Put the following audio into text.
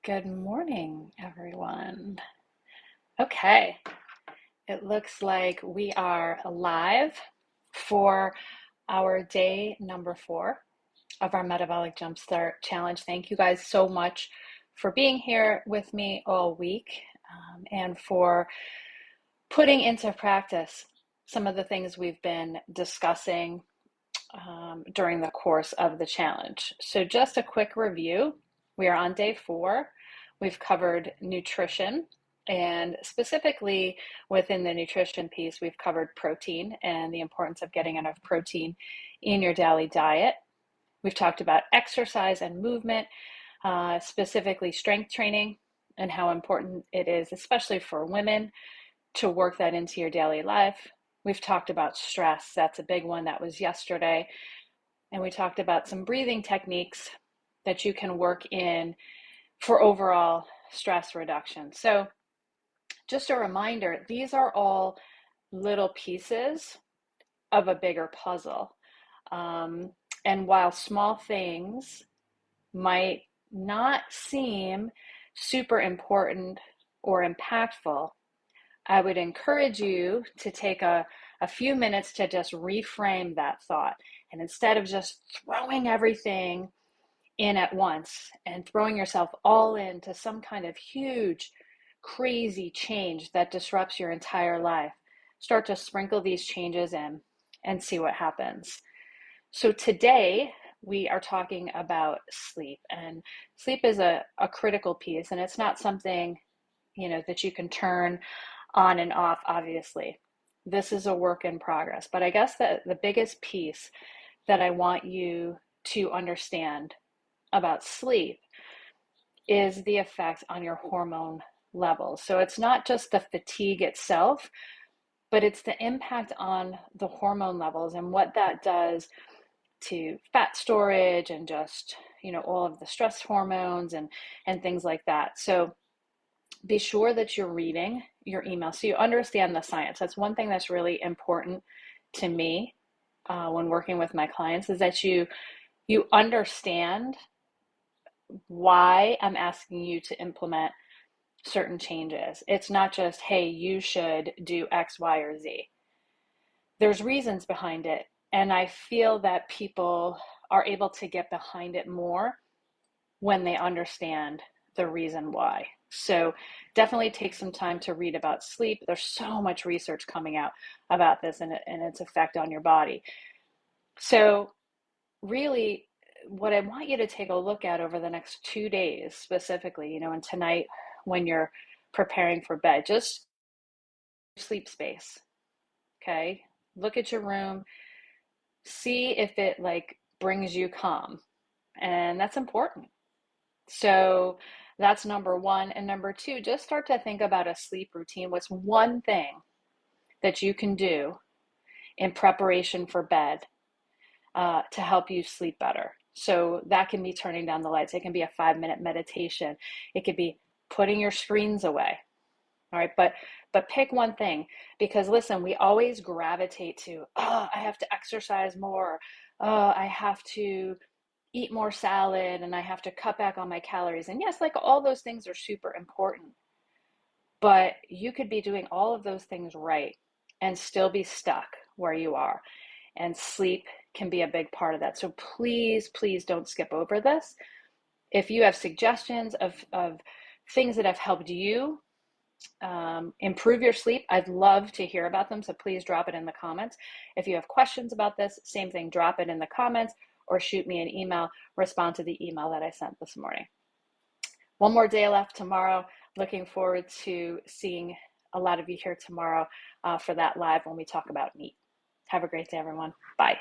Good morning, everyone. Okay, it looks like we are live for our day number 4 of our Metabolic Jumpstart Challenge. Thank you guys so much for being here with me all week and for putting into practice some of the things we've been discussing during the course of the challenge. So just a quick review. We are on day 4. We've covered nutrition, and specifically within the nutrition piece, we've covered protein and the importance of getting enough protein in your daily diet. We've talked about exercise and movement, specifically strength training, and how important it is, especially for women, to work that into your daily life. We've talked about stress. That's a big one. That was yesterday. And we talked about some breathing techniques that you can work in for overall stress reduction. So just a reminder, these are all little pieces of a bigger puzzle. And while small things might not seem super important or impactful, I would encourage you to take a few minutes to just reframe that thought. And instead of just throwing everything in at once and throwing yourself all into some kind of huge, crazy change that disrupts your entire life, start to sprinkle these changes in and see what happens. So today we are talking about sleep, and sleep is a critical piece, and it's not something, that you can turn on and off, obviously. This is a work in progress. But I guess that the biggest piece that I want you to understand about sleep is the effect on your hormone levels. So it's not just the fatigue itself, but it's the impact on the hormone levels and what that does to fat storage and just, all of the stress hormones and things like that. So be sure that you're reading your email so you understand the science. That's one thing that's really important to me when working with my clients, is that you understand why I'm asking you to implement certain changes. It's not just, hey, you should do X, Y, or Z. There's reasons behind it. And I feel that people are able to get behind it more when they understand the reason why. So definitely take some time to read about sleep. There's so much research coming out about this and its effect on your body. So really, what I want you to take a look at over the next 2 days specifically, and tonight when you're preparing for bed, just sleep space, okay? Look at your room, see if it brings you calm, and that's important. So that's number 1. And number 2, just start to think about a sleep routine. What's one thing that you can do in preparation for bed to help you sleep better? So that can be turning down the lights. It can be a 5-minute meditation. It could be putting your screens away. All right, but pick one thing, because listen, we always gravitate to, I have to exercise more. I have to eat more salad, and I have to cut back on my calories. And yes, all those things are super important, but you could be doing all of those things right and still be stuck where you are. And sleep can be a big part of that. So please, please don't skip over this. If you have suggestions of things that have helped you improve your sleep, I'd love to hear about them. So please drop it in the comments. If you have questions about this, same thing, drop it in the comments or shoot me an email, respond to the email that I sent this morning. One more day left tomorrow. Looking forward to seeing a lot of you here tomorrow for that live when we talk about meat. Have a great day, everyone. Bye.